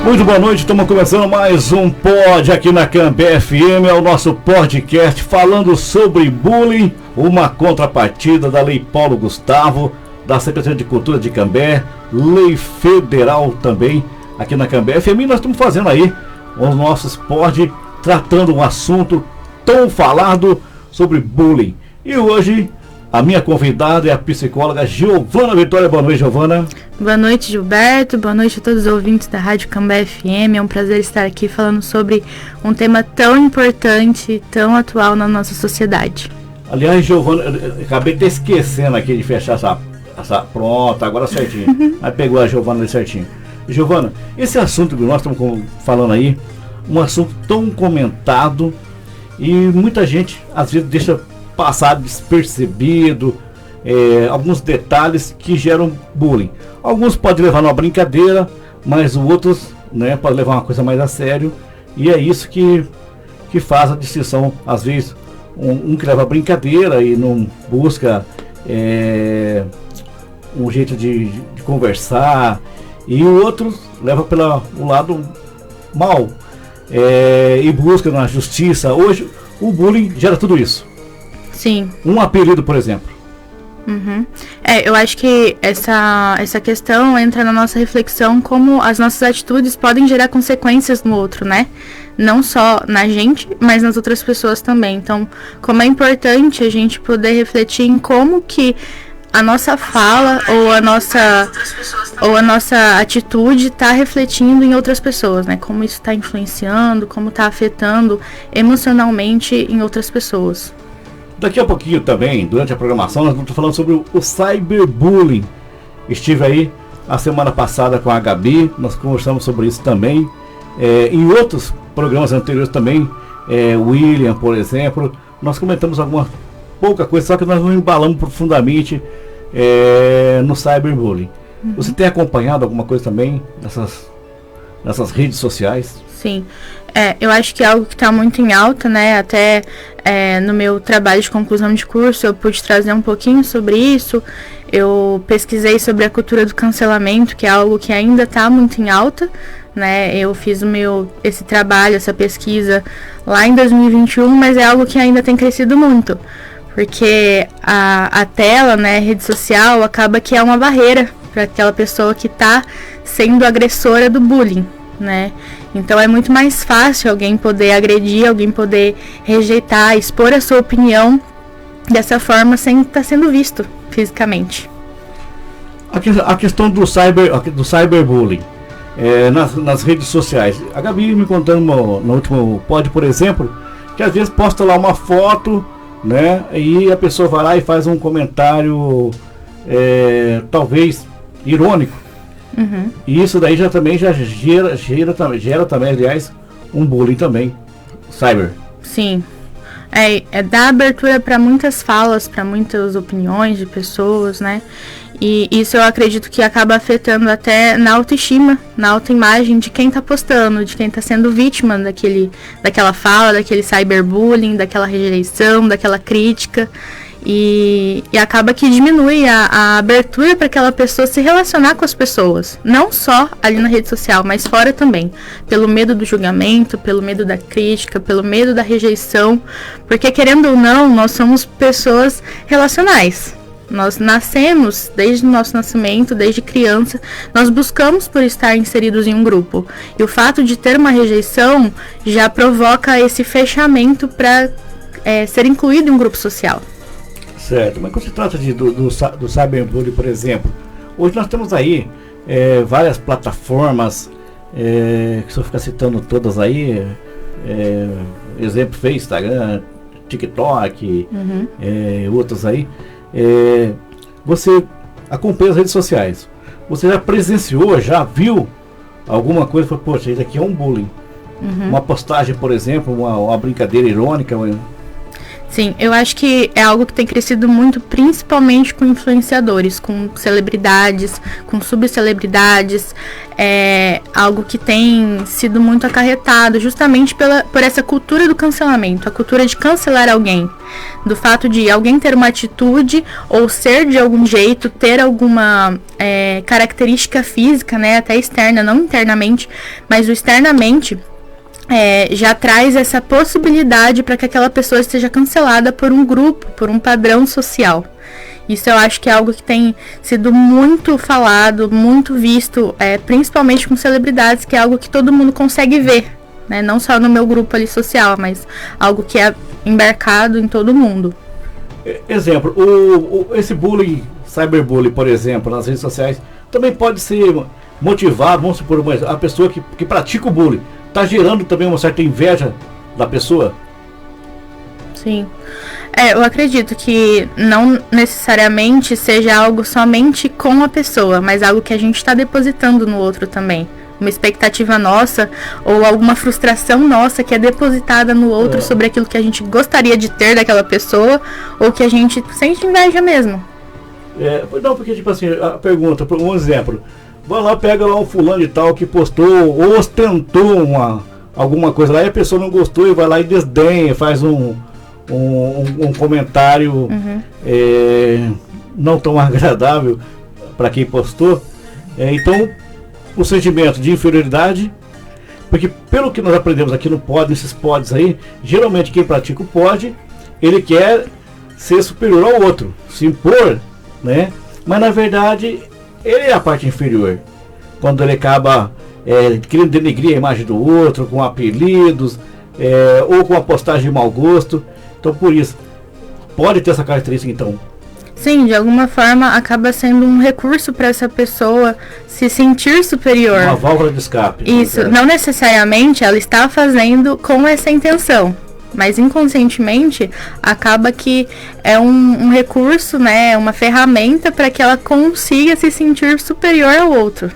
Muito boa noite, estamos começando mais um pod aqui na Cambé FM, é o nosso podcast falando sobre bullying, uma contrapartida da Lei Paulo Gustavo, da Secretaria de Cultura de Cambé, lei federal também aqui na Cambé FM, e nós estamos fazendo aí os nossos pod, tratando um assunto tão falado sobre bullying. E hoje a minha convidada é a psicóloga Giovana Vitória. Boa noite, Giovana. Boa noite, Gilberto. Boa noite a todos os ouvintes da Rádio Cambé FM. É um prazer estar aqui falando sobre um tema tão importante, tão atual na nossa sociedade. Aliás, Giovana, eu acabei até esquecendo aqui de fechar essa pronta, agora certinho. Mas pegou a Giovana ali certinho. Giovana, esse assunto que nós estamos falando aí, um assunto tão comentado e muita gente às vezes deixa passar despercebido alguns detalhes que geram bullying. Alguns podem levar numa brincadeira, mas outros, né, podem levar uma coisa mais a sério, e é isso que faz a distinção. Às vezes um que leva a brincadeira e não busca um jeito de conversar, e o outro leva pelo lado mal e busca na justiça. Hoje o bullying gera tudo isso. Sim. Um apelido, por exemplo. Uhum. Eu acho que essa questão entra na nossa reflexão como as nossas atitudes podem gerar consequências no outro, né? Não só na gente, mas nas outras pessoas também. Então, como é importante a gente poder refletir em como que a nossa fala ou a nossa atitude está refletindo em outras pessoas, né? Como isso está influenciando, como está afetando emocionalmente em outras pessoas. Daqui a pouquinho também, durante a programação, nós vamos estar falando sobre o cyberbullying. Estive aí a semana passada com a Gabi, nós conversamos sobre isso também. Em outros programas anteriores também, William, por exemplo, nós comentamos alguma pouca coisa, só que nós não embalamos profundamente no cyberbullying. Uhum. Você tem acompanhado alguma coisa também nessas redes sociais? Sim, eu acho que é algo que está muito em alta, né? Até no meu trabalho de conclusão de curso eu pude trazer um pouquinho sobre isso. Eu pesquisei sobre a cultura do cancelamento, que é algo que ainda está muito em alta, né? Eu fiz esse trabalho, essa pesquisa lá em 2021, mas é algo que ainda tem crescido muito, porque a tela, né, rede social, acaba que é uma barreira para aquela pessoa que está sendo agressora do bullying, né? Então é muito mais fácil alguém poder agredir, alguém poder rejeitar, expor a sua opinião dessa forma sem estar sendo visto fisicamente. A questão do cyberbullying nas redes sociais. A Gabi me contando no último pod, por exemplo, que às vezes posta lá uma foto, né, e a pessoa vai lá e faz um comentário talvez irônico. Uhum. E isso daí também gera também, aliás, um bullying também, cyber. Sim, dá abertura para muitas falas, para muitas opiniões de pessoas, né? E isso eu acredito que acaba afetando até na autoestima, na autoimagem de quem está postando, de quem está sendo vítima daquela fala, daquele cyberbullying, daquela rejeição, daquela crítica. E acaba que diminui a abertura para aquela pessoa se relacionar com as pessoas, não só ali na rede social, mas fora também, pelo medo do julgamento, pelo medo da crítica, pelo medo da rejeição, porque querendo ou não, nós somos pessoas relacionais. Nós nascemos, desde o nosso nascimento, desde criança, nós buscamos por estar inseridos em um grupo. E o fato de ter uma rejeição já provoca esse fechamento para ser incluído em um grupo social. Certo, mas quando se trata do cyberbullying, por exemplo, hoje nós temos aí várias plataformas, que se eu ficar citando todas aí, exemplo, Instagram, TikTok, outros aí, você acompanha as redes sociais, você já presenciou, já viu alguma coisa e falou, poxa, isso aqui é um bullying, uma postagem, por exemplo, uma brincadeira irônica. Sim, eu acho que é algo que tem crescido muito, principalmente com influenciadores, com celebridades, com subcelebridades. É algo que tem sido muito acarretado justamente por essa cultura do cancelamento, a cultura de cancelar alguém. Do fato de alguém ter uma atitude ou ser de algum jeito, ter alguma característica física, né, até externa, não internamente, mas o externamente. Já traz essa possibilidade para que aquela pessoa esteja cancelada por um grupo, por um padrão social. Isso eu acho que é algo que tem sido muito falado, muito visto, principalmente com celebridades, que é algo que todo mundo consegue ver, né? Não só no meu grupo ali social, mas algo que é embarcado em todo mundo. Exemplo, esse bullying, cyberbullying, por exemplo, nas redes sociais, também pode ser motivado, vamos supor, a pessoa que pratica o bullying. Está gerando também uma certa inveja da pessoa? Sim. Eu acredito que não necessariamente seja algo somente com a pessoa, mas algo que a gente está depositando no outro também. Uma expectativa nossa ou alguma frustração nossa que é depositada no outro sobre aquilo que a gente gostaria de ter daquela pessoa ou que a gente sente inveja mesmo. Não, porque tipo assim, a pergunta, um exemplo. Vai lá, pega lá um fulano de tal que postou ou ostentou alguma coisa lá e a pessoa não gostou e vai lá e desdenha, faz um comentário não tão agradável para quem postou. Então, o sentimento de inferioridade, porque pelo que nós aprendemos aqui no pod, nesses pods aí, geralmente quem pratica o pod, ele quer ser superior ao outro, se impor, né? Mas na verdade ele é a parte inferior, quando ele acaba querendo denegrir a imagem do outro com apelidos ou com a postagem de mau gosto. Então por isso pode ter essa característica. Então sim, de alguma forma acaba sendo um recurso para essa pessoa se sentir superior, uma válvula de escape. Isso, não necessariamente ela está fazendo com essa intenção, mas inconscientemente acaba que é um recurso, né, uma ferramenta para que ela consiga se sentir superior ao outro,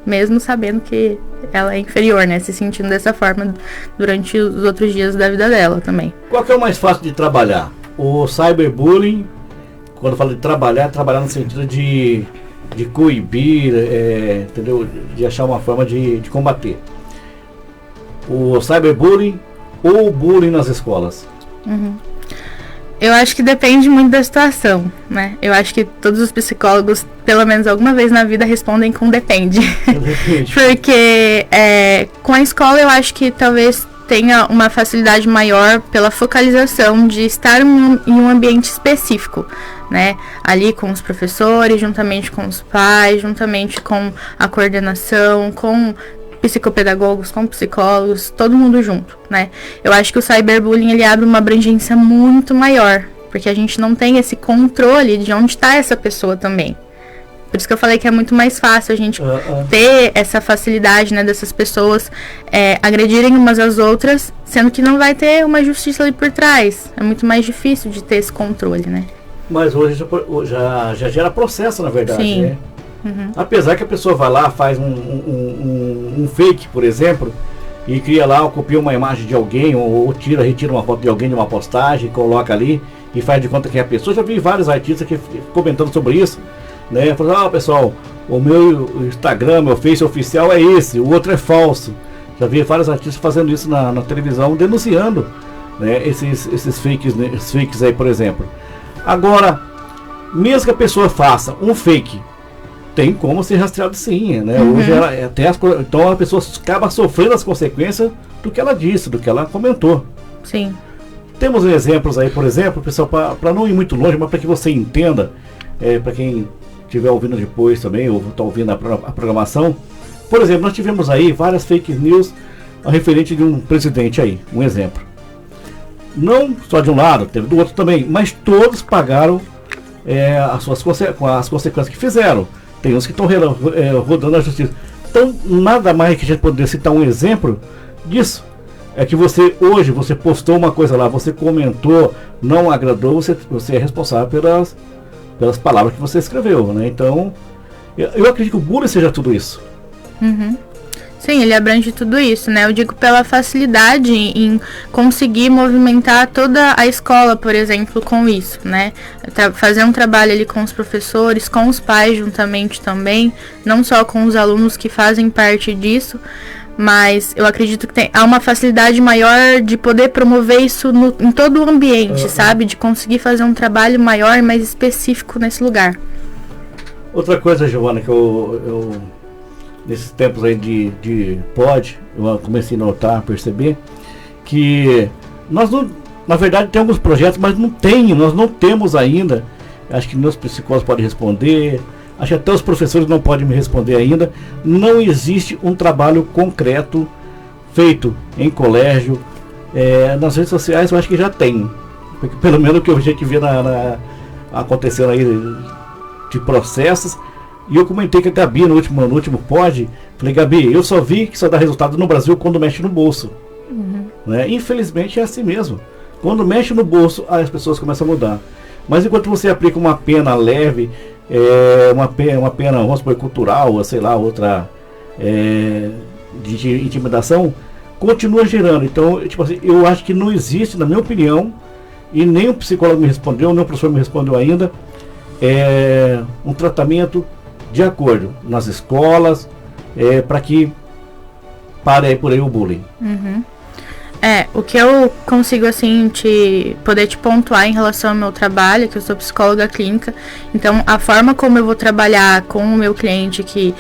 mesmo sabendo que ela é inferior, né, se sentindo dessa forma durante os outros dias da vida dela também. Qual que é o mais fácil de trabalhar? O cyberbullying, quando fala de trabalhar no sentido de coibir, entendeu? De achar uma forma de combater. O cyberbullying ou bullying nas escolas? Eu acho que depende muito da situação, né? Eu acho que todos os psicólogos, pelo menos alguma vez na vida, respondem com depende. Porque com a escola eu acho que talvez tenha uma facilidade maior pela focalização de estar em um ambiente específico, né? Ali com os professores, juntamente com os pais, juntamente com a coordenação, com psicopedagogos, com psicólogos, todo mundo junto, né? Eu acho que o cyberbullying ele abre uma abrangência muito maior, porque a gente não tem esse controle de onde está essa pessoa também. Por isso que eu falei que é muito mais fácil a gente ter essa facilidade, né, dessas pessoas agredirem umas às outras, sendo que não vai ter uma justiça ali por trás. É muito mais difícil de ter esse controle, né? Mas hoje já gera processo, na verdade, sim, né? Apesar que a pessoa vai lá, faz um fake, por exemplo, e cria lá, copia uma imagem de alguém, ou retira uma foto de alguém de uma postagem, coloca ali e faz de conta que é a pessoa. Já vi vários artistas que comentando sobre isso, né? Falando, pessoal, o meu Instagram, meu Face oficial é esse, o outro é falso. Já vi vários artistas fazendo isso na televisão, denunciando, né, esses fakes aí, por exemplo. Agora, mesmo que a pessoa faça um fake, tem como ser rastreado sim, né? Hoje então a pessoa acaba sofrendo as consequências do que ela disse, do que ela comentou. Sim. Temos exemplos aí, por exemplo, pessoal, para não ir muito longe, mas para que você entenda, para quem estiver ouvindo depois também, ou está ouvindo a programação. Por exemplo, nós tivemos aí várias fake news referente de um presidente aí, um exemplo. Não só de um lado, teve do outro também, mas todos pagaram as consequências que fizeram. Tem uns que estão rodando na justiça. Então, nada mais que a gente poderia citar um exemplo disso. É que você postou uma coisa lá, você comentou, não agradou, você é responsável pelas palavras que você escreveu, né? Então, eu acredito que o bullying seja tudo isso. Sim, ele abrange tudo isso, né? Eu digo pela facilidade em conseguir movimentar toda a escola, por exemplo, com isso, né? Fazer um trabalho ali com os professores, com os pais juntamente também, não só com os alunos que fazem parte disso, mas eu acredito que há uma facilidade maior de poder promover isso em todo o ambiente, sabe? De conseguir fazer um trabalho maior e mais específico nesse lugar. Outra coisa, Giovana, que eu nesses tempos aí de pod, eu comecei a notar, perceber, que nós não, na verdade tem alguns projetos, mas nós não temos ainda, acho que meus psicólogos podem responder, acho que até os professores não podem me responder ainda, não existe um trabalho concreto feito em colégio, nas redes sociais eu acho que já tem, porque pelo menos o que a gente vê acontecendo aí de processos. E eu comentei com a Gabi no último pod, falei, Gabi, eu só vi que só dá resultado no Brasil quando mexe no bolso. Né? Infelizmente é assim mesmo. Quando mexe no bolso, as pessoas começam a mudar. Mas enquanto você aplica uma pena leve, uma pena, vamos supor, cultural, ou sei lá, outra de intimidação, continua gerando. Então, tipo assim, eu acho que não existe, na minha opinião, e nem o psicólogo me respondeu, nem o professor me respondeu ainda, um tratamento de acordo nas escolas, para que pare aí por aí o bullying. O que eu consigo assim poder te pontuar em relação ao meu trabalho, que eu sou psicóloga clínica, então a forma como eu vou trabalhar com o meu cliente que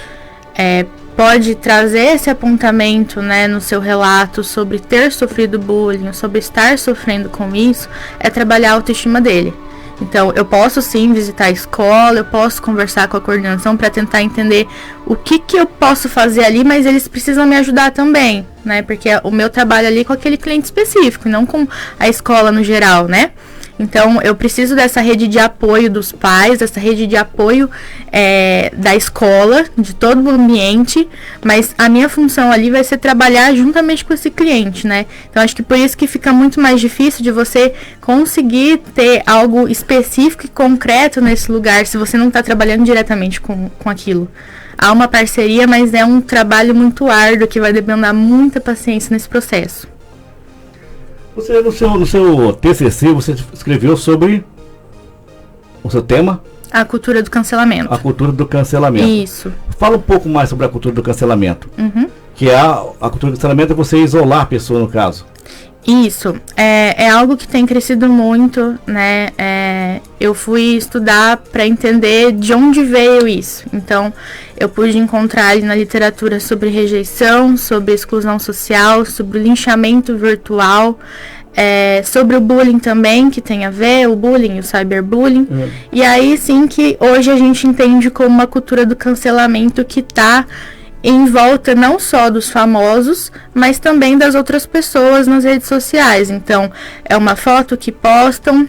pode trazer esse apontamento, né, no seu relato sobre ter sofrido bullying, sobre estar sofrendo com isso, é trabalhar a autoestima dele. Então, eu posso sim visitar a escola, eu posso conversar com a coordenação para tentar entender o que eu posso fazer ali, mas eles precisam me ajudar também, né? Porque o meu trabalho ali é com aquele cliente específico, não com a escola no geral, né? Então, eu preciso dessa rede de apoio dos pais, dessa rede de apoio da escola, de todo o ambiente, mas a minha função ali vai ser trabalhar juntamente com esse cliente, né? Então, acho que por isso que fica muito mais difícil de você conseguir ter algo específico e concreto nesse lugar, se você não está trabalhando diretamente com aquilo. Há uma parceria, mas é um trabalho muito árduo que vai demandar muita paciência nesse processo. Você, no seu TCC, você escreveu sobre o seu tema? A cultura do cancelamento. A cultura do cancelamento. Isso. Fala um pouco mais sobre a cultura do cancelamento. Que a cultura do cancelamento é você isolar a pessoa, no caso. Isso. É algo que tem crescido muito, né? Eu fui estudar para entender de onde veio isso. Então, eu pude encontrar ali na literatura sobre rejeição, sobre exclusão social, sobre o linchamento virtual, sobre o bullying também, que tem a ver, o bullying, o cyberbullying. E aí sim que hoje a gente entende como uma cultura do cancelamento que está em volta não só dos famosos, mas também das outras pessoas nas redes sociais. Então, é uma foto que postam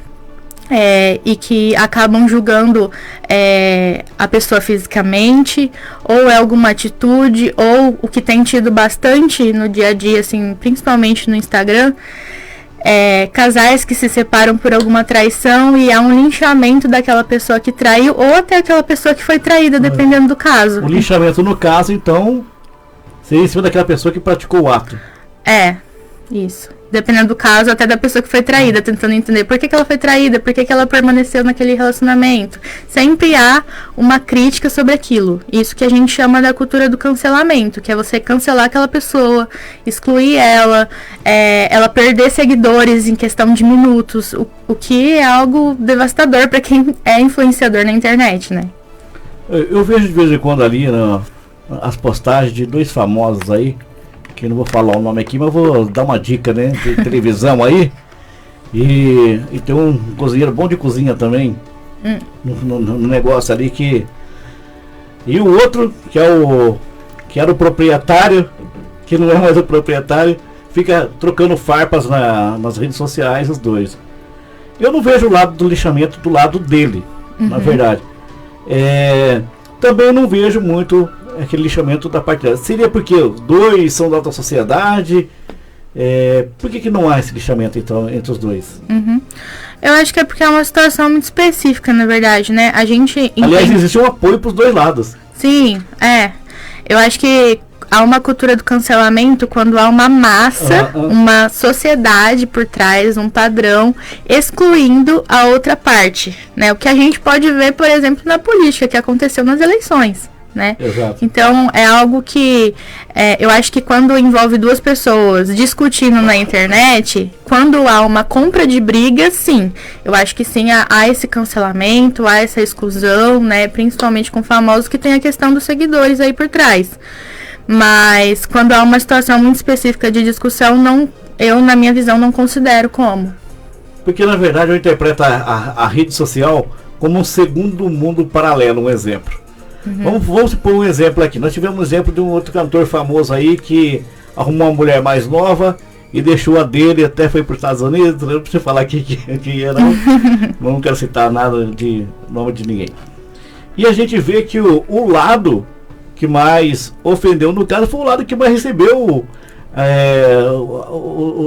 e que acabam julgando a pessoa fisicamente, ou é alguma atitude, ou o que tem tido bastante no dia a dia, assim, principalmente no Instagram, casais que se separam por alguma traição e há um linchamento daquela pessoa que traiu ou até aquela pessoa que foi traída, dependendo do caso. O linchamento, no caso, então, seria em cima daquela pessoa que praticou o ato. Isso. Dependendo do caso, até da pessoa que foi traída, tentando entender por que ela foi traída, por que ela permaneceu naquele relacionamento. Sempre há uma crítica sobre aquilo. Isso que a gente chama da cultura do cancelamento, que é você cancelar aquela pessoa, excluir ela, ela perder seguidores em questão de minutos, o que é algo devastador para quem é influenciador na internet, né? Eu vejo de vez em quando ali as postagens de dois famosos aí, que não vou falar o nome aqui, mas vou dar uma dica, né, de televisão aí. E tem um cozinheiro bom de cozinha também, no negócio ali que... E o outro, que era o proprietário, que não é mais o proprietário, fica trocando farpas nas redes sociais, os dois. Eu não vejo o lado do lixamento do lado dele, na verdade. Também não vejo muito aquele lixamento da parte dela. Seria porque os dois são da alta sociedade? Por que não há esse lixamento então, entre os dois? Eu acho que é porque é uma situação muito específica, na verdade, né? A gente Aliás, existe um apoio para os dois lados. Sim, Eu acho que há uma cultura do cancelamento quando há uma massa, uma sociedade por trás, um padrão, excluindo a outra parte, né? O que a gente pode ver, por exemplo, na política, que aconteceu nas eleições, né? Exato. Então, é algo que eu acho que quando envolve duas pessoas discutindo na internet, quando há uma compra de briga, sim, eu acho que sim, há esse cancelamento, há essa exclusão, né? Principalmente com famosos, que tem a questão dos seguidores aí por trás. Mas quando há uma situação muito específica de discussão, eu, na minha visão, não considero como. Porque, na verdade, eu interpreto a rede social como um segundo mundo paralelo, um exemplo. Vamos supor um exemplo aqui. Nós tivemos um exemplo de um outro cantor famoso aí que arrumou uma mulher mais nova e deixou a dele, até foi para os Estados Unidos. Não preciso falar aqui que era. Não quero citar nada de nome de ninguém. E a gente vê que o lado que mais ofendeu, no caso, foi o lado que mais recebeu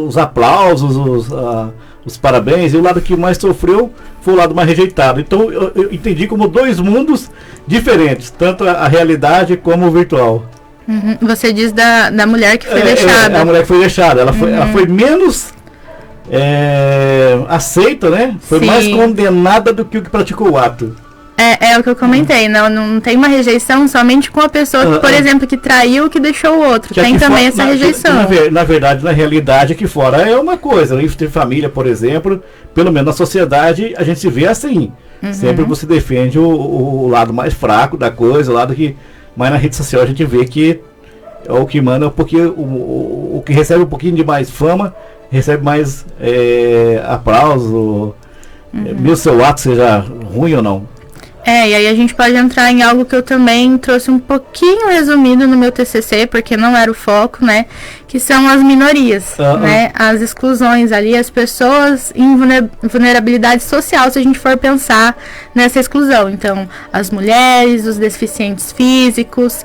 os aplausos, os parabéns, e o lado que mais sofreu foi o lado mais rejeitado. Então eu entendi como dois mundos diferentes, tanto a realidade como o virtual. Você diz da mulher que foi deixada. A mulher que foi deixada, ela foi menos aceita, né? Foi mais condenada do que o que praticou o ato. É o que eu comentei, não tem uma rejeição somente com a pessoa que, por exemplo, que traiu, que deixou o outro. Tem também essa rejeição. Na verdade, na realidade, aqui fora é uma coisa. Entre família, por exemplo, pelo menos na sociedade, a gente se vê assim. Sempre você defende o lado mais fraco da coisa, o lado que... Mas na rede social a gente vê que o que manda, porque o que recebe um pouquinho de mais fama, recebe mais aplauso, mesmo seu ato seja ruim ou não. E aí a gente pode entrar em algo que eu também trouxe um pouquinho resumido no meu TCC, porque não era o foco, né? Que são as minorias, né? As exclusões ali, as pessoas em vulnerabilidade social, se a gente for pensar nessa exclusão. Então, as mulheres, os deficientes físicos,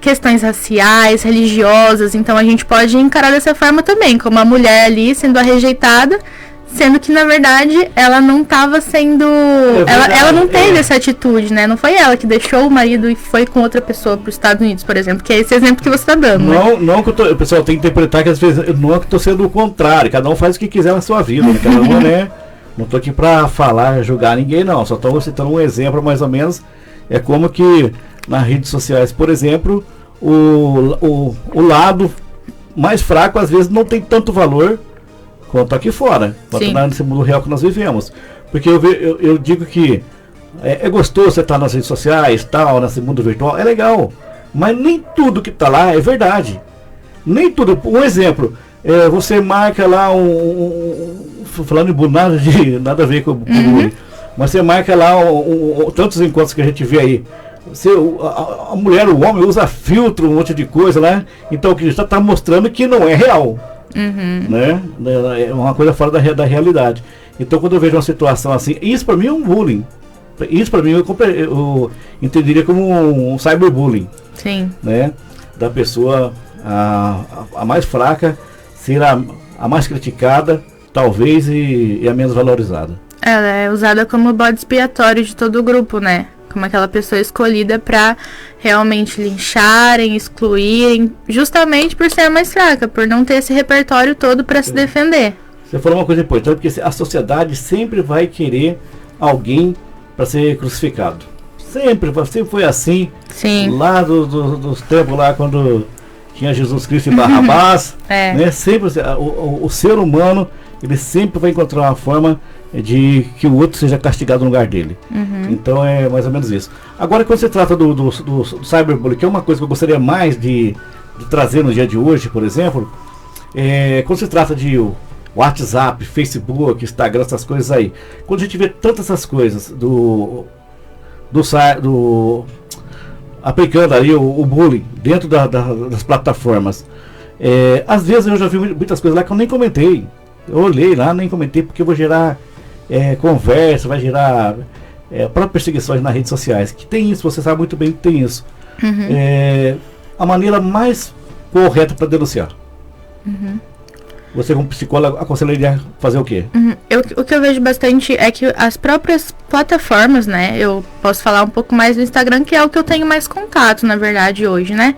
questões raciais, religiosas. Então, a gente pode encarar dessa forma também, como a mulher ali sendo a rejeitada, sendo que, na verdade, ela não estava sendo... ela não teve essa atitude, né? Não foi ela que deixou o marido e foi com outra pessoa para os Estados Unidos, por exemplo, que é esse exemplo que você está dando. Não que o pessoal tem que interpretar que às vezes não é que estou sendo o contrário, cada um faz o que quiser na sua vida, né? Cada um, né? Não estou aqui para falar, julgar ninguém, não. Só estou citando um exemplo, mais ou menos. É como que nas redes sociais, por exemplo, o lado mais fraco, às vezes, não tem tanto valor quanto aqui fora, quanto nesse mundo real que nós vivemos. Porque eu digo que é gostoso você estar nas redes sociais, tal, nesse mundo virtual, é legal, mas nem tudo que está lá é verdade. Nem tudo. Um exemplo, você marca lá falando em bullying, nada a ver com o bullying, mas você marca lá tantos encontros que a gente vê aí. A mulher, o homem usa filtro, um monte de coisa, né? Então o que está mostrando que não é real. Né? É uma coisa fora da realidade. Então quando eu vejo uma situação assim, isso para mim é um bullying. Isso para mim eu entenderia como um cyberbullying. Sim. Né? Da pessoa a mais fraca ser a mais criticada, talvez, e a menos valorizada. Ela é usada como bode expiatório de todo o grupo, né? Como aquela pessoa escolhida para realmente lincharem, excluírem, justamente por ser a mais fraca, por não ter esse repertório todo para se defender. Você falou uma coisa importante, porque a sociedade sempre vai querer alguém para ser crucificado. Sempre foi assim. Sim. Lá dos tempos lá, quando tinha Jesus Cristo e Barrabás, né? Sempre o ser humano, ele sempre vai encontrar uma forma de que o outro seja castigado no lugar dele. Então é mais ou menos isso. Agora, quando se trata do cyberbullying, que é uma coisa que eu gostaria mais de trazer no dia de hoje, por exemplo, quando se trata de WhatsApp, Facebook, Instagram, essas coisas aí, quando a gente vê tantas essas coisas aplicando ali o bullying dentro das plataformas, às vezes eu já vi muitas coisas lá que eu nem comentei. Eu olhei lá, nem comentei, porque eu vou gerar conversa, vai gerar próprias perseguições nas redes sociais. Que tem isso, você sabe muito bem que tem isso. A maneira mais correta para denunciar. Você como psicóloga aconselharia fazer o quê? O que eu vejo bastante é que as próprias plataformas, né? Eu posso falar um pouco mais do Instagram, que é o que eu tenho mais contato, na verdade, hoje, né?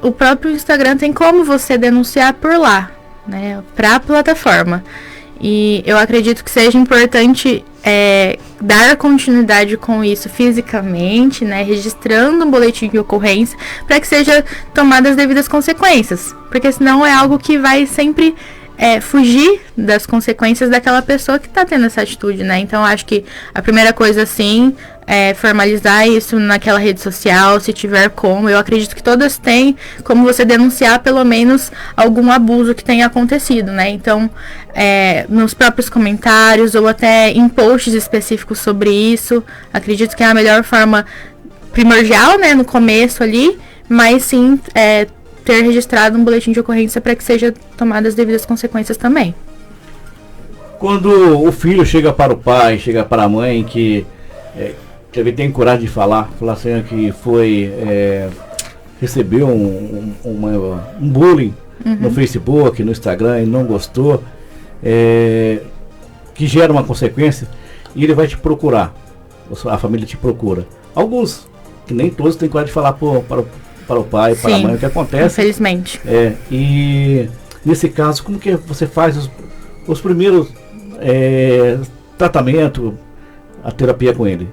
O próprio Instagram tem como você denunciar por lá, né? Para a plataforma. E eu acredito que seja importante dar continuidade com isso fisicamente, né, registrando um boletim de ocorrência para que seja tomadas as devidas consequências, porque senão é algo que vai sempre fugir das consequências daquela pessoa que está tendo essa atitude, né? Então acho que a primeira coisa, sim, é formalizar isso naquela rede social, se tiver como. Eu acredito que todas têm como você denunciar pelo menos algum abuso que tenha acontecido, né? Então, nos próprios comentários ou até em posts específicos sobre isso, acredito que é a melhor forma primordial, né, no começo ali, mas sim, ter registrado um boletim de ocorrência para que seja tomadas as devidas consequências também. Quando o filho chega para o pai, chega para a mãe, que ele tem coragem de falar assim que recebeu um bullying no Facebook, no Instagram, e não gostou, que gera uma consequência, e ele vai te procurar, a família te procura. Alguns, que nem todos têm coragem de falar para o pai, para a mãe, o que acontece. Infelizmente. E nesse caso, como que você faz os primeiros tratamentos, a terapia com ele?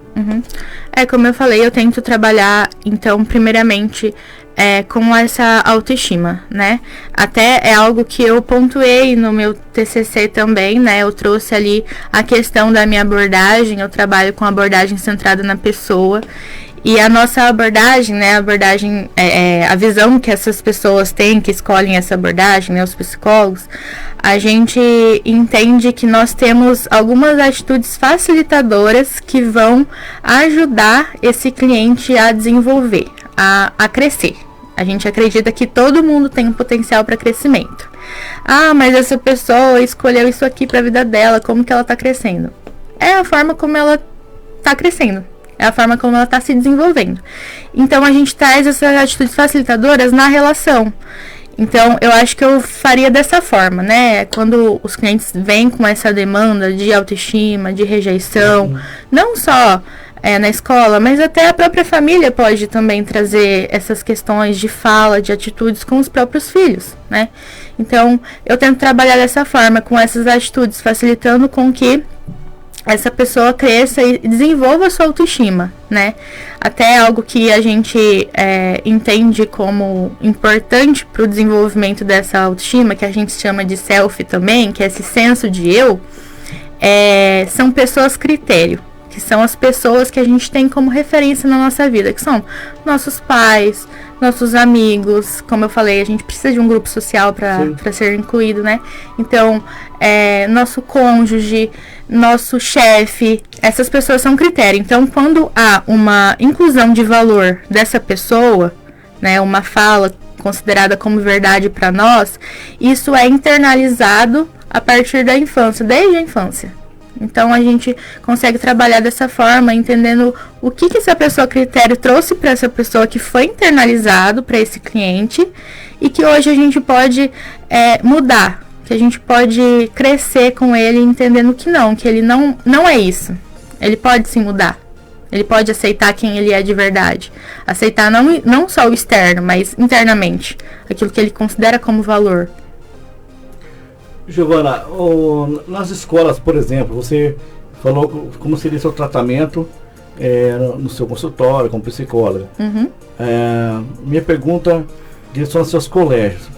Como eu falei, eu tento trabalhar, então, primeiramente, com essa autoestima, né? Até é algo que eu pontuei no meu TCC também, né? Eu trouxe ali a questão da minha abordagem, eu trabalho com abordagem centrada na pessoa. E a nossa abordagem, né, a visão que essas pessoas têm, que escolhem essa abordagem, né, os psicólogos, a gente entende que nós temos algumas atitudes facilitadoras que vão ajudar esse cliente a desenvolver, a crescer. A gente acredita que todo mundo tem um potencial para crescimento. Mas essa pessoa escolheu isso aqui para a vida dela, como que ela está crescendo? É a forma como ela está crescendo. É a forma como ela está se desenvolvendo. Então, a gente traz essas atitudes facilitadoras na relação. Então, eu acho que eu faria dessa forma, né? Quando os clientes vêm com essa demanda de autoestima, de rejeição, não só na escola, mas até a própria família pode também trazer essas questões de fala, de atitudes com os próprios filhos, né? Então, eu tento trabalhar dessa forma, com essas atitudes, facilitando com que essa pessoa cresça e desenvolva a sua autoestima, né? Até algo que a gente entende como importante para o desenvolvimento dessa autoestima, que a gente chama de self também, que é esse senso de eu, são pessoas critério, que são as pessoas que a gente tem como referência na nossa vida, que são nossos pais, nossos amigos. Como eu falei, a gente precisa de um grupo social para ser incluído, né? Então, nosso cônjuge, nosso chefe, essas pessoas são critério. Então, quando há uma inclusão de valor dessa pessoa, né, uma fala considerada como verdade para nós, isso é internalizado a partir da infância, desde a infância. Então, a gente consegue trabalhar dessa forma, entendendo o que essa pessoa critério trouxe para essa pessoa, que foi internalizado para esse cliente, e que hoje a gente pode mudar, que a gente pode crescer com ele, entendendo que ele não é isso. Ele pode sim mudar. Ele pode aceitar quem ele é de verdade. Aceitar não só o externo, mas internamente, aquilo que ele considera como valor. Giovana, nas escolas, por exemplo, você falou como seria seu tratamento no seu consultório, como psicóloga. Minha pergunta são aos seus colégios.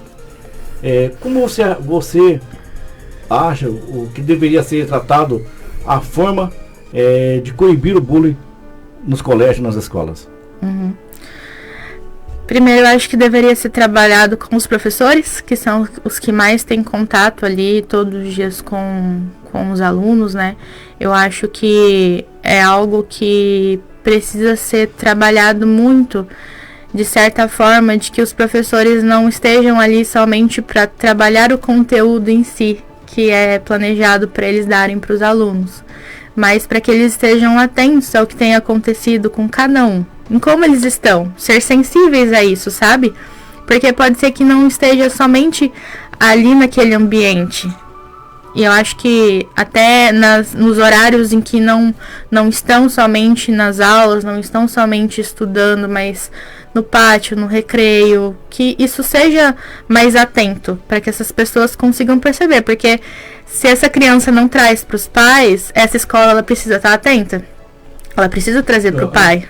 Como você acha o que deveria ser tratado a forma de coibir o bullying nos colégios, nas escolas? Primeiro, eu acho que deveria ser trabalhado com os professores, que são os que mais têm contato ali todos os dias com os alunos, né? Eu acho que é algo que precisa ser trabalhado muito, de certa forma, de que os professores não estejam ali somente para trabalhar o conteúdo em si, que é planejado para eles darem para os alunos, mas para que eles estejam atentos ao que tem acontecido com cada um, em como eles estão, ser sensíveis a isso, sabe? Porque pode ser que não esteja somente ali naquele ambiente. E eu acho que até nos horários em que não estão somente nas aulas, não estão somente estudando, mas no pátio, no recreio, que isso seja mais atento, para que essas pessoas consigam perceber. Porque se essa criança não traz para os pais, essa escola ela precisa estar atenta. Ela precisa trazer para o pai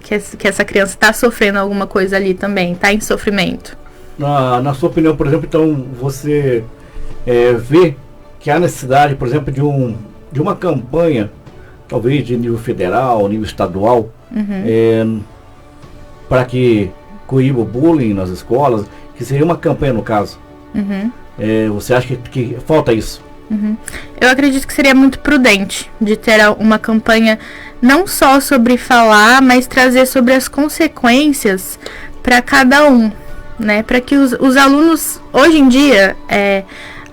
que essa criança está sofrendo alguma coisa ali também, está em sofrimento. Na sua opinião, por exemplo, então você vê que há necessidade, por exemplo, de uma campanha, talvez de nível federal, nível estadual, para que coíba o bullying nas escolas, que seria uma campanha no caso. Você acha que falta isso? Eu acredito que seria muito prudente de ter uma campanha não só sobre falar, mas trazer sobre as consequências para cada um, né? Para que os alunos, hoje em dia,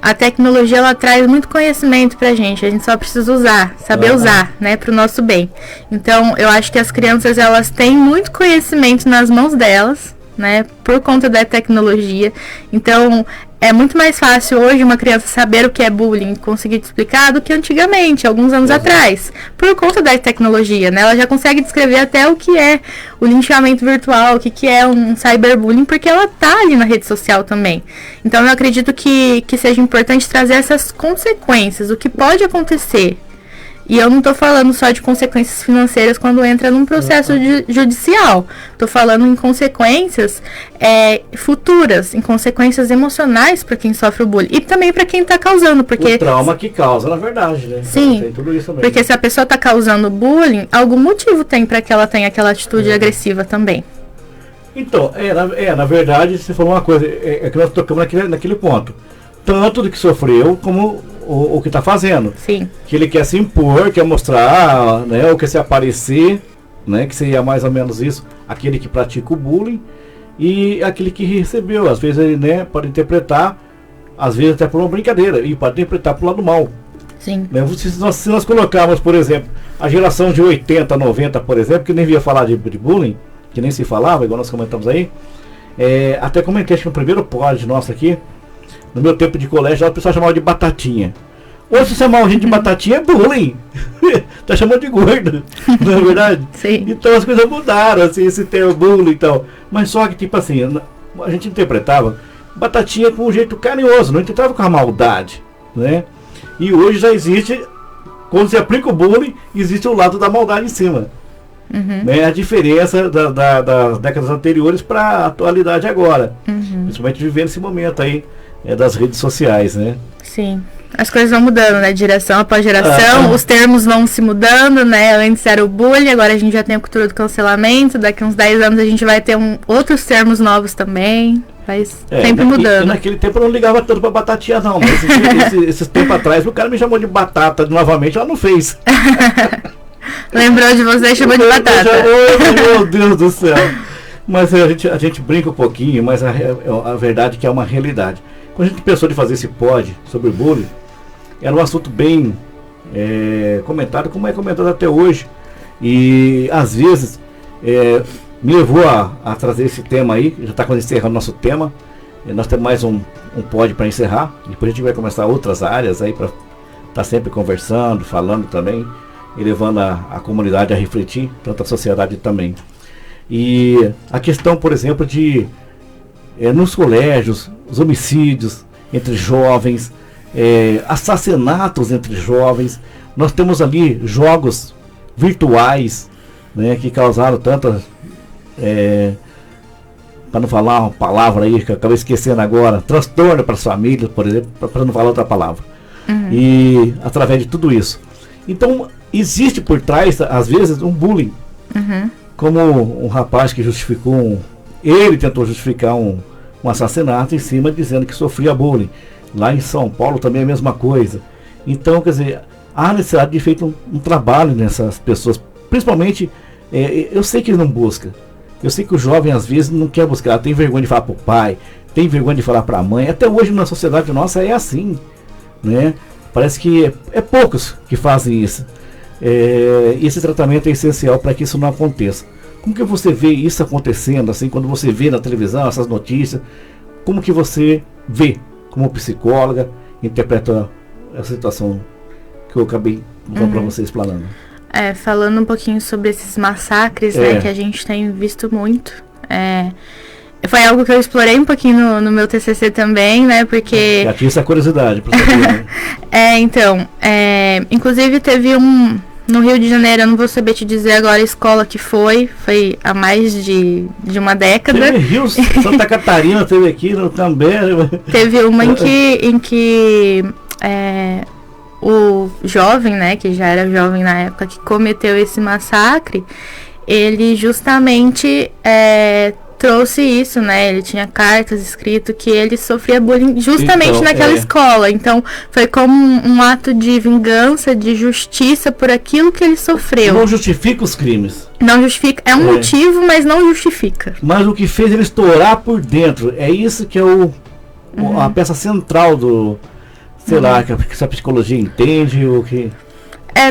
a tecnologia ela traz muito conhecimento pra gente, a gente só precisa usar, saber usar, né, pro nosso bem. Então, eu acho que as crianças elas têm muito conhecimento nas mãos delas, né, por conta da tecnologia. Então, é muito mais fácil hoje uma criança saber o que é bullying, conseguir te explicar, do que antigamente, alguns anos atrás, por conta da tecnologia, né? Ela já consegue descrever até o que é o linchamento virtual, o que é um cyberbullying, porque ela tá ali na rede social também. Então eu acredito que seja importante trazer essas consequências, o que pode acontecer. E eu não estou falando só de consequências financeiras quando entra num processo judicial. Estou falando em consequências futuras, em consequências emocionais para quem sofre o bullying. E também para quem está causando. Porque o trauma que causa, na verdade, né? Sim, tem tudo isso também. Porque se a pessoa está causando bullying, algum motivo tem para que ela tenha aquela atitude agressiva também. Então, na verdade, você falou uma coisa, que nós tocamos naquele ponto. Tanto do que sofreu, como o que está fazendo. Sim. Que ele quer se impor, quer mostrar, né, ou quer se aparecer, né, que seria mais ou menos isso, aquele que pratica o bullying e aquele que recebeu. Às vezes ele, né, pode interpretar, às vezes até por uma brincadeira, e pode interpretar por lado mal. Sim. Né, se nós colocarmos, por exemplo, a geração de 80, 90, por exemplo, que nem via falar de bullying, que nem se falava, igual nós comentamos aí, até comentei acho que no primeiro pod nosso aqui, no meu tempo de colégio, o pessoal chamava de batatinha. Hoje, se chamar a gente de batatinha é bullying. Tá chamando de gordo. Não é verdade? Sim. Então as coisas mudaram, assim, esse termo bullying e tal. Mas só que, tipo assim, a gente interpretava batatinha com um jeito carinhoso, não interpretava com a maldade, né? E hoje já existe, quando você aplica o bullying, existe o lado da maldade em cima. Né? A diferença das décadas anteriores para a atualidade agora. Principalmente vivendo esse momento aí. Das redes sociais, né? Sim. As coisas vão mudando, né? Geração após geração, os termos vão se mudando, né? Antes era o bullying, agora a gente já tem a cultura do cancelamento, daqui uns 10 anos a gente vai ter outros termos novos também. Vai sempre mudando. E naquele tempo eu não ligava tanto pra batatinha não, mas esses tempos atrás o cara me chamou de batata novamente, ela não fez. Lembrou de você e chamou de batata. Meu Deus do céu. Mas a gente brinca um pouquinho, mas a verdade é que é uma realidade. Quando a gente pensou de fazer esse pod sobre bullying, era um assunto bem comentado, como é comentado até hoje. E às vezes me levou a trazer esse tema aí, já está quase encerrando nosso tema. Nós temos mais um pod para encerrar. Depois a gente vai começar outras áreas aí para estar sempre conversando, falando também, e levando a comunidade a refletir, tanto a sociedade também. E a questão, por exemplo, de nos colégios, os homicídios entre jovens, assassinatos entre jovens. Nós temos ali jogos virtuais, né, que causaram tantas, para não falar uma palavra aí que eu acabei esquecendo agora, transtorno para as famílias, por exemplo, para não falar outra palavra. E através de tudo isso. Então existe por trás, às vezes, um bullying. Como um rapaz que justificou, ele tentou justificar um assassinato em cima, dizendo que sofria bullying. Lá em São Paulo também é a mesma coisa. Então, quer dizer, há necessidade de feito um trabalho nessas pessoas. Principalmente, eu sei que ele não busca. Eu sei que o jovem às vezes não quer buscar, tem vergonha de falar para o pai, tem vergonha de falar para a mãe. Até hoje na sociedade nossa é assim, né? Parece que é poucos que fazem isso. Esse tratamento é essencial para que isso não aconteça. Como que você vê isso acontecendo, assim, quando você vê na televisão essas notícias? Como que você vê como psicóloga, interpreta essa situação que eu acabei falando para vocês explanando. Falando um pouquinho sobre esses massacres, né, que a gente tem visto muito. Foi algo que eu explorei um pouquinho no meu TCC também, né, porque... Já tinha essa curiosidade para saber, né? Então, inclusive teve no Rio de Janeiro, eu não vou saber te dizer agora a escola que foi há mais de uma década. Teve Rio, Santa Catarina teve aqui, também. Teve uma em que o jovem, né, que já era jovem na época, que cometeu esse massacre, ele justamente trouxe isso, né? Ele tinha cartas escrito que ele sofria bullying justamente naquela escola. Então, foi como um ato de vingança, de justiça por aquilo que ele sofreu. Não justifica os crimes. Não justifica. É um motivo, mas não justifica. Mas o que fez ele estourar por dentro, é isso que é a peça central do... Sei lá, que essa psicologia entende, o que...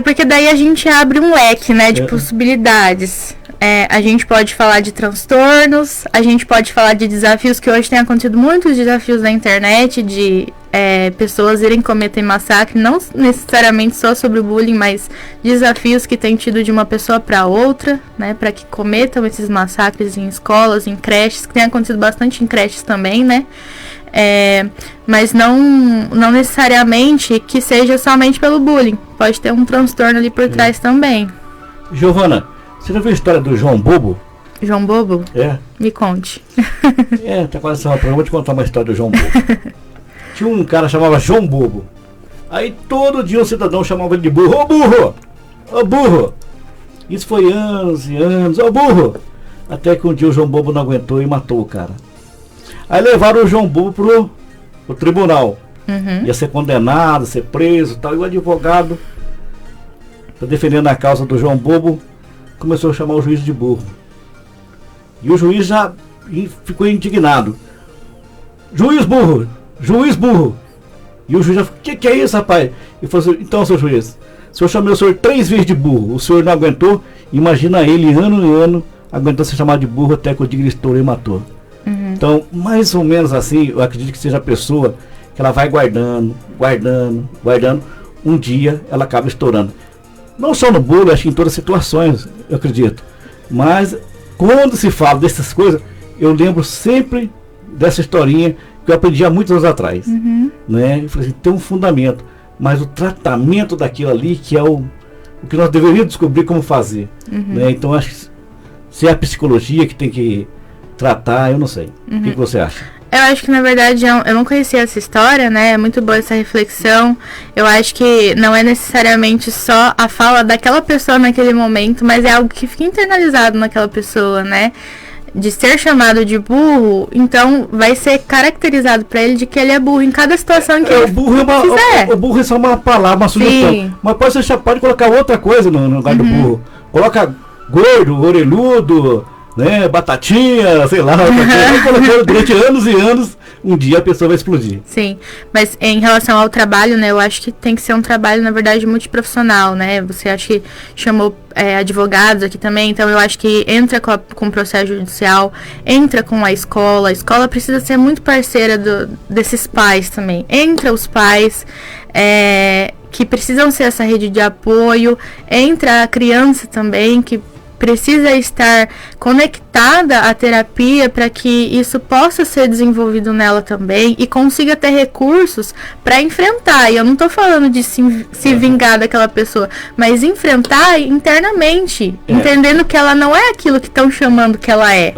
Porque daí a gente abre um leque, né, de possibilidades. A gente pode falar de transtornos, a gente pode falar de desafios, que hoje tem acontecido muitos desafios na internet, de pessoas irem cometer massacre, não necessariamente só sobre o bullying, mas desafios que tem tido de uma pessoa para outra, né, para que cometam esses massacres em escolas, em creches, que tem acontecido bastante em creches também, né. Mas não necessariamente que seja somente pelo bullying. Pode ter um transtorno ali por trás também. Giovana, você já viu a história do João Bobo? João Bobo? É. Me conte. Tá quase essa programa, vou te contar uma história do João Bobo. Tinha um cara que chamava João Bobo. Aí todo dia um cidadão chamava ele de burro. Ô burro! Ô burro! Isso foi anos e anos. Ô burro! Até que um dia o João Bobo não aguentou e matou o cara. Aí levaram o João Bobo pro tribunal. Ia ser condenado, ser preso e tal. E o advogado, defendendo a causa do João Bobo, começou a chamar o juiz de burro. E o juiz já ficou indignado. Juiz burro! Juiz burro! E o juiz já falou, que é isso, rapaz? E falou assim, então, seu juiz, o senhor chamou o senhor 3 vezes de burro. O senhor não aguentou? Imagina ele, ano e ano, aguentou ser chamado de burro até que o digno estourou e matou. Então, mais ou menos assim, eu acredito que seja a pessoa que ela vai guardando, um dia ela acaba estourando. Não só no bullying, acho que em todas as situações, eu acredito. Mas, quando se fala dessas coisas, eu lembro sempre dessa historinha que eu aprendi há muitos anos atrás. Né? Eu falei assim, tem um fundamento, mas o tratamento daquilo ali que é o que nós deveríamos descobrir como fazer. Né? Então, acho que se é a psicologia que tem que tratar, eu não sei. O que você acha? Eu acho que, na verdade, eu não conhecia essa história, né? É muito boa essa reflexão. Eu acho que não é necessariamente só a fala daquela pessoa naquele momento, mas é algo que fica internalizado naquela pessoa, né? De ser chamado de burro, então vai ser caracterizado pra ele de que ele é burro em cada situação que ele quiser. O burro é só uma palavra, uma sugestão. Mas você pode colocar outra coisa no lugar do burro. Coloca gordo, orelhudo, né, batatinha, sei lá, colocando durante anos e anos, um dia a pessoa vai explodir. Sim, mas em relação ao trabalho, né, eu acho que tem que ser um trabalho, na verdade, multiprofissional, né, você acha que chamou advogados aqui também, então eu acho que entra com o processo judicial, entra com a escola precisa ser muito parceira desses pais também, entra os pais, que precisam ser essa rede de apoio, entra a criança também, que precisa estar conectada à terapia para que isso possa ser desenvolvido nela também e consiga ter recursos para enfrentar. E eu não estou falando de se vingar daquela pessoa, mas enfrentar internamente, entendendo que ela não é aquilo que estão chamando que ela é.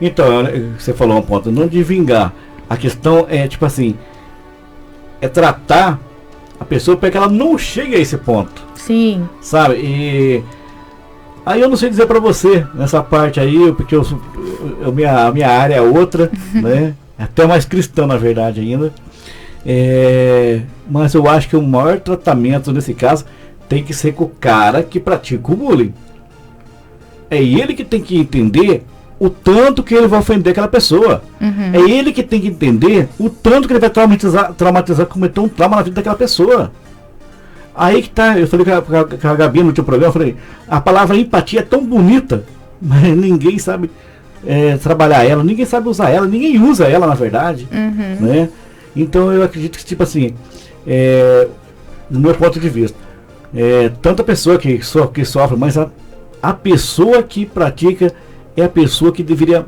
Então, você falou um ponto, não de vingar. A questão é, tipo assim, é tratar a pessoa para que ela não chegue a esse ponto. Sim. Sabe? E aí eu não sei dizer pra você, nessa parte aí, porque a minha área é outra, né? Até mais cristã, na verdade, ainda. Mas eu acho que o maior tratamento, nesse caso, tem que ser com o cara que pratica o bullying. É ele que tem que entender o tanto que ele vai ofender aquela pessoa. É ele que tem que entender o tanto que ele vai traumatizar, cometer um trauma na vida daquela pessoa. Aí que tá, eu falei com a Gabi no último programa, eu falei, a palavra empatia é tão bonita, mas ninguém sabe trabalhar ela, ninguém sabe usar ela, ninguém usa ela, na verdade, né? Então eu acredito que, tipo assim, no meu ponto de vista, tanta pessoa que sofre, mas a pessoa que pratica é a pessoa que deveria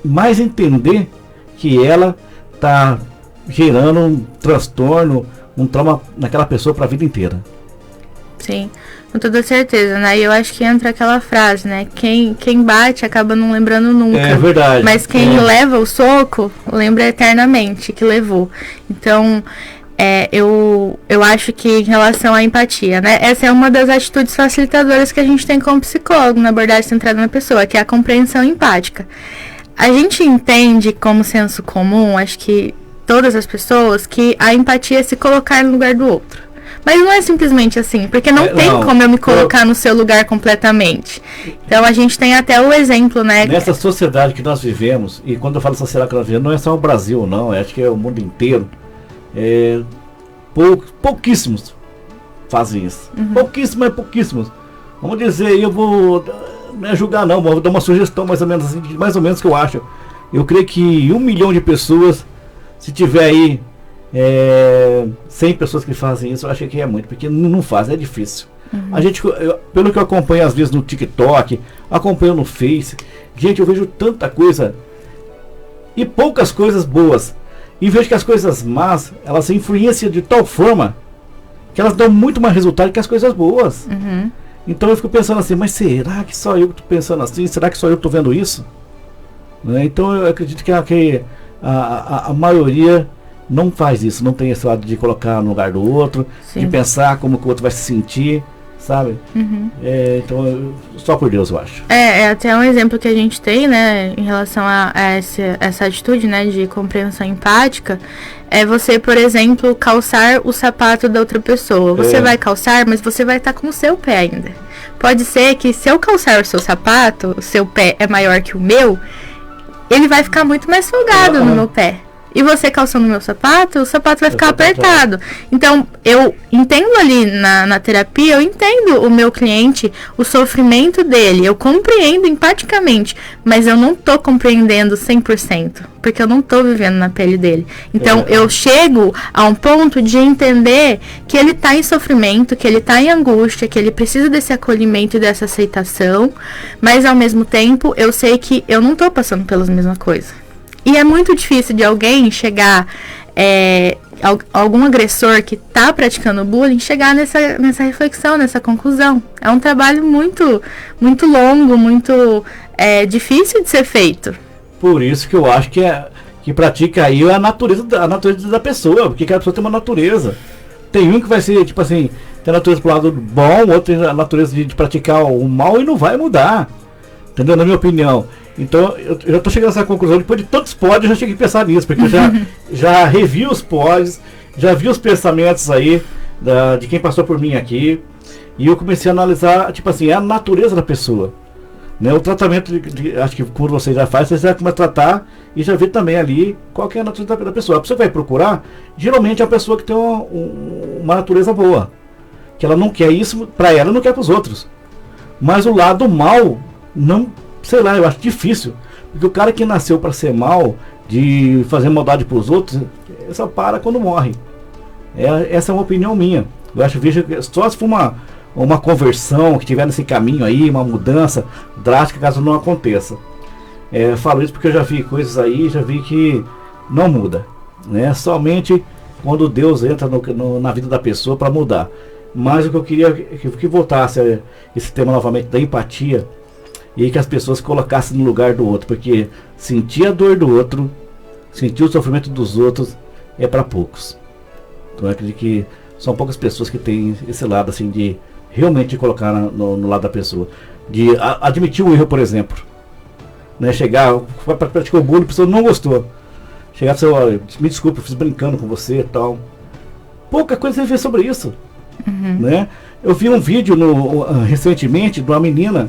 mais entender que ela está gerando um transtorno, um trauma naquela pessoa para a vida inteira. Sim, com toda certeza, né? E eu acho que entra aquela frase, né? Quem bate acaba não lembrando nunca. É verdade. Mas quem leva o soco, lembra eternamente que levou. Então, eu acho que em relação à empatia, né? Essa é uma das atitudes facilitadoras que a gente tem como psicólogo na abordagem centrada na pessoa, que é a compreensão empática. A gente entende como senso comum, acho que todas as pessoas, que a empatia é se colocar no lugar do outro. Mas não é simplesmente assim, porque não tem como eu me colocar no seu lugar completamente. Então a gente tem até o exemplo, né? Nessa sociedade que nós vivemos, e quando eu falo sociedade que nós vivemos, não é só o Brasil, não, acho que é o mundo inteiro. Pouquíssimos fazem isso. Pouquíssimos. Vamos dizer, eu vou não é julgar não, vou dar uma sugestão mais ou menos assim, mais ou menos que eu acho. Eu creio que 1 milhão de pessoas, se tiver aí 100 pessoas que fazem isso, eu acho que é muito, porque não faz, é difícil. A gente, pelo que eu acompanho às vezes no TikTok, acompanho no Face, gente, eu vejo tanta coisa e poucas coisas boas, e vejo que as coisas más, elas influenciam de tal forma que elas dão muito mais resultado que as coisas boas. Então eu fico pensando assim, mas será que só eu que estou pensando assim? Será que só eu estou vendo isso? Né? Então eu acredito que a maioria não faz isso, não tem esse lado de colocar no lugar do outro, de pensar como que o outro vai se sentir, sabe? Então, só por Deus, eu acho. É até um exemplo que a gente tem, né, em relação a essa atitude, né, de compreensão empática, é você, por exemplo, calçar o sapato da outra pessoa. Você vai calçar, mas você vai estar com o seu pé ainda. Pode ser que se eu calçar o seu sapato, o seu pé é maior que o meu, ele vai ficar muito mais folgado no meu pé. E você calçando o meu sapato, o sapato vai ficar apertado. Então, eu entendo ali na terapia, eu entendo o meu cliente, o sofrimento dele, eu compreendo empaticamente, mas eu não tô compreendendo 100%, porque eu não tô vivendo na pele dele. Então, eu chego a um ponto de entender que ele tá em sofrimento, que ele tá em angústia, que ele precisa desse acolhimento e dessa aceitação, mas ao mesmo tempo, eu sei que eu não tô passando pelas mesmas coisas. E é muito difícil de alguém chegar, algum agressor que está praticando bullying, chegar nessa reflexão, nessa conclusão. É um trabalho muito, muito longo, muito difícil de ser feito. Por isso que eu acho que pratica aí a natureza da pessoa, porque cada pessoa tem uma natureza. Tem um que vai ser, tipo assim, tem a natureza pro lado bom, outro tem a natureza de praticar o mal e não vai mudar. Entendeu? Na minha opinião. Então, eu já estou chegando a essa conclusão, depois de tantos pódios, eu já cheguei a pensar nisso, porque eu já revi os pódios, já vi os pensamentos aí de quem passou por mim aqui, e eu comecei a analisar, tipo assim, a natureza da pessoa. Né? O tratamento, acho que quando você já faz, você já começa a tratar e já vê também ali qual que é a natureza da pessoa. A pessoa vai procurar, geralmente é a pessoa que tem uma natureza boa, que ela não quer isso para ela, não quer para os outros. Mas o lado mal, não... Sei lá, eu acho difícil. Porque o cara que nasceu para ser mal, de fazer maldade para os outros, só para quando morre. Essa é uma opinião minha. Eu acho que só se for uma conversão que tiver nesse caminho aí, uma mudança drástica, caso não aconteça. Falo isso porque eu já vi coisas aí, já vi que não muda. Né? Somente quando Deus entra na vida da pessoa para mudar. Mas o que eu queria que voltasse esse tema novamente da empatia, e que as pessoas colocassem no lugar do outro, porque sentir a dor do outro, sentir o sofrimento dos outros, é para poucos. Então eu acredito que são poucas pessoas que têm esse lado assim de realmente colocar no lado da pessoa, de admitir o erro, por exemplo, né? Chegar, vai praticar o bullying, a pessoa não gostou, chegar e dizer, olha, me desculpe, eu fiz brincando com você e tal. Pouca coisa você vê sobre isso. Né? Eu vi um vídeo recentemente de uma menina.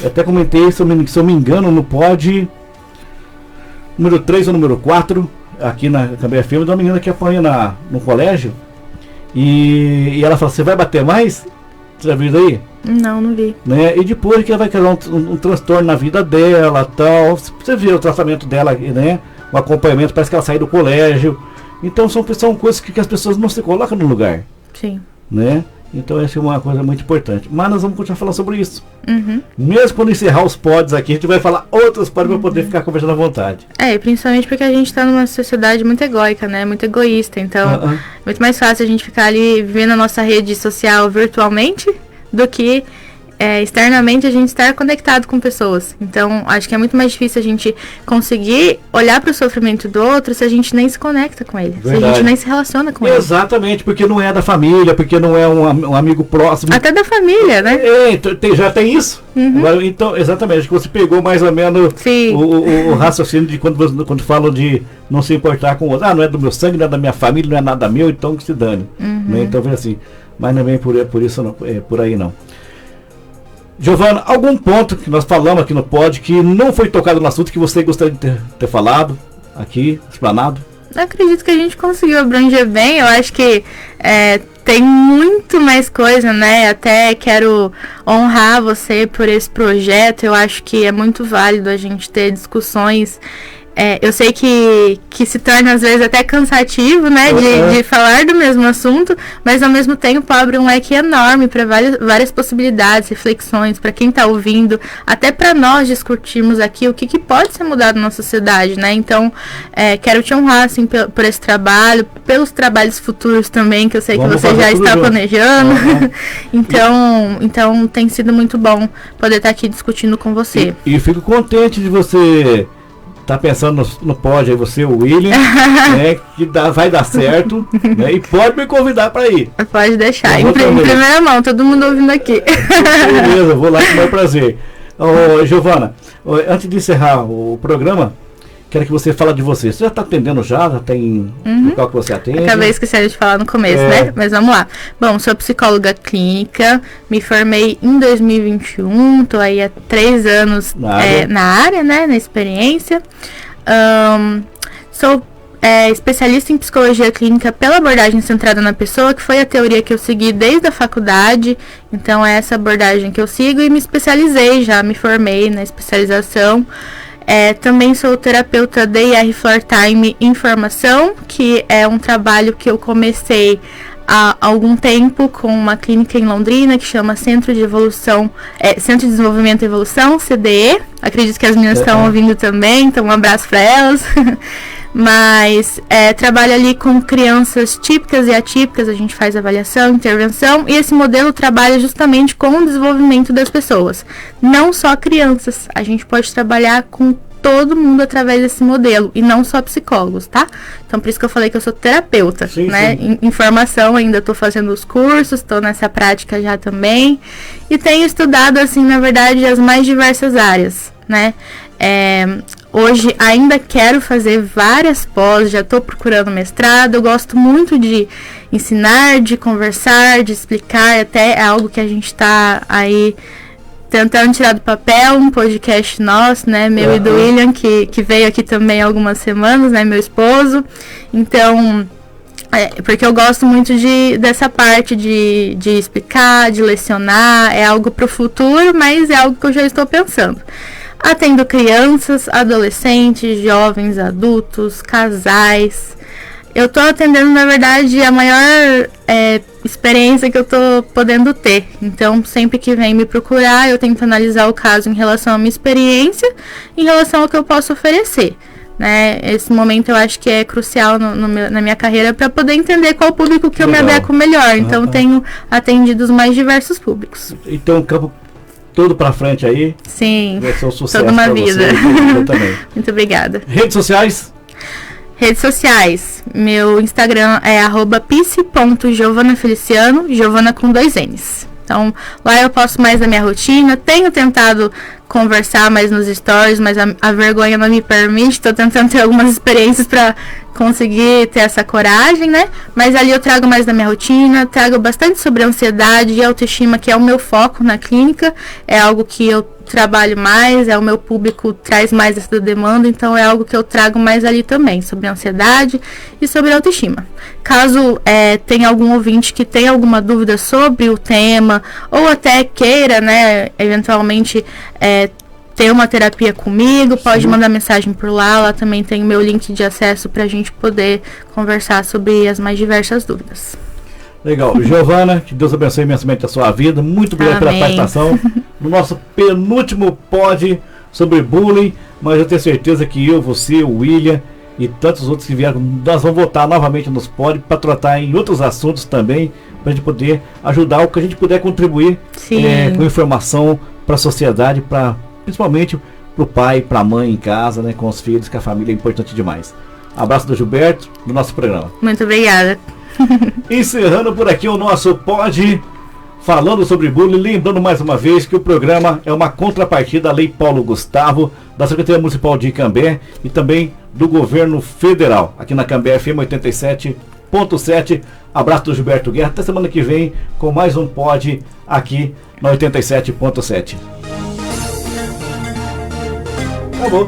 Eu até comentei, se eu me engano, no pod número 3 ou número 4, aqui na Câmara FM, de uma menina que apanha no colégio. E ela fala, você vai bater mais? Você já viu isso aí? Não vi. Né? E depois que ela vai criar um transtorno na vida dela, tal. Você vê o tratamento dela, né? O acompanhamento, parece que ela saiu do colégio. Então são coisas que as pessoas não se colocam no lugar. Sim. Né? Então essa é uma coisa muito importante. Mas nós vamos continuar falando sobre isso. Uhum. Mesmo quando encerrar os pods aqui, a gente vai falar outros pods para poder ficar conversando à vontade. Principalmente porque a gente está numa sociedade muito egóica, né? Muito egoísta. Então, é muito mais fácil a gente ficar ali vivendo a nossa rede social virtualmente do que externamente a gente estar conectado com pessoas. Então, acho que é muito mais difícil a gente conseguir olhar para o sofrimento do outro se a gente nem se conecta com ele. Verdade. Se a gente nem se relaciona com ele. Exatamente, porque não é da família, porque não é um amigo próximo. Até da família, né? Já tem isso. Uhum. Agora, então, exatamente, acho que você pegou mais ou menos o raciocínio de quando falam de não se importar com o outro. Não é do meu sangue, não é da minha família, não é nada meu, então que se dane. Né? Então, vem assim. Mas não é bem por isso, não, por aí não. Giovana, algum ponto que nós falamos aqui no pod que não foi tocado no assunto que você gostaria de ter falado aqui, explanado? Eu acredito que a gente conseguiu abranger bem. Eu acho que tem muito mais coisa, né? Até quero honrar você por esse projeto. Eu acho que é muito válido a gente ter discussões. Eu sei que se torna às vezes até cansativo, né, de falar do mesmo assunto, mas ao mesmo tempo abre um leque enorme para várias possibilidades, reflexões, para quem está ouvindo, até para nós discutirmos aqui o que pode ser mudado na sociedade, né? Então, quero te honrar assim, por esse trabalho, pelos trabalhos futuros também, que eu sei que você já está planejando. Então tem sido muito bom poder estar aqui discutindo com você. E fico contente de você tá pensando no pod aí, você, o William, né, que vai dar certo, né, e pode me convidar para ir. Pode deixar, em primeira mão, todo mundo ouvindo aqui. Beleza, vou lá com o maior prazer. Giovana, antes de encerrar o programa, quero que você fale de você. Você já está atendendo já tem local que você atende? Acabei esquecendo de falar no começo, né? Mas vamos lá. Bom, sou psicóloga clínica, me formei em 2021, estou aí há 3 anos na área, né? Na experiência. Sou especialista em psicologia clínica pela abordagem centrada na pessoa, que foi a teoria que eu segui desde a faculdade. Então é essa abordagem que eu sigo e me especializei, já me formei na especialização. Também sou terapeuta DIR Floor Time Informação, que é um trabalho que eu comecei há algum tempo com uma clínica em Londrina que chama Centro de Desenvolvimento e Evolução, CDE. Acredito que as meninas estão ouvindo também, então um abraço para elas. Mas trabalho ali com crianças típicas e atípicas, a gente faz avaliação, intervenção, e esse modelo trabalha justamente com o desenvolvimento das pessoas. Não só crianças, a gente pode trabalhar com todo mundo através desse modelo, e não só psicólogos, tá? Então por isso que eu falei que eu sou terapeuta, né? Em formação ainda estou fazendo os cursos, estou nessa prática já também, e tenho estudado, assim, na verdade, as mais diversas áreas, né? Hoje ainda quero fazer várias pós, já estou procurando mestrado. Eu gosto muito de ensinar, de conversar, de explicar, até é algo que a gente está aí tentando tirar do papel, um podcast nosso, né, meu e do William, que veio aqui também há algumas semanas, né, meu esposo. Então, porque eu gosto muito dessa parte de explicar, de lecionar, é algo para o futuro, mas é algo que eu já estou pensando. Atendo crianças, adolescentes, jovens, adultos, casais. Eu estou atendendo, na verdade, a maior experiência que eu estou podendo ter. Então, sempre que vem me procurar, eu tento analisar o caso em relação à minha experiência, em relação ao que eu posso oferecer. Né? Esse momento eu acho que é crucial na minha carreira para poder entender qual público que eu me adequo melhor. Então, tenho atendido os mais diversos públicos. Então, campo tudo pra frente aí. Sim, vai ser um sucesso toda uma vida. Eu também. Muito obrigada. Redes sociais? Redes sociais. Meu Instagram é @pice.giovanafeliciano, Giovana com 2 N's. Então, lá eu posto mais da minha rotina. Tenho tentado conversar mais nos stories, mas a vergonha não me permite. Estou tentando ter algumas experiências para conseguir ter essa coragem, né? Mas ali eu trago mais da minha rotina, trago bastante sobre ansiedade e autoestima, que é o meu foco na clínica. É algo que eu trabalho mais, o meu público traz mais essa demanda, então é algo que eu trago mais ali também, sobre ansiedade e sobre autoestima. Caso tenha algum ouvinte que tenha alguma dúvida sobre o tema, ou até queira, né, eventualmente ter uma terapia comigo, pode mandar mensagem por lá. Lá também tem o meu link de acesso pra gente poder conversar sobre as mais diversas dúvidas. Legal. Giovana, que Deus abençoe imensamente a sua vida. Muito obrigado pela participação no nosso penúltimo pod sobre bullying, mas eu tenho certeza que eu, você, o William e tantos outros que vieram, nós vamos voltar novamente nos pod para tratar em outros assuntos também, para a gente poder ajudar o que a gente puder contribuir com informação para a sociedade, principalmente para o pai, para a mãe em casa, né, com os filhos, que a família é importante demais. Abraço do Gilberto, do nosso programa. Muito obrigada. Encerrando por aqui o nosso pod falando sobre bullying, lembrando mais uma vez que o programa é uma contrapartida à Lei Paulo Gustavo, da Secretaria Municipal de Cambé e também do Governo Federal, aqui na Cambé FM 87.7. Abraço do Gilberto Guerra, até semana que vem com mais um pod aqui na 87.7. Acabou.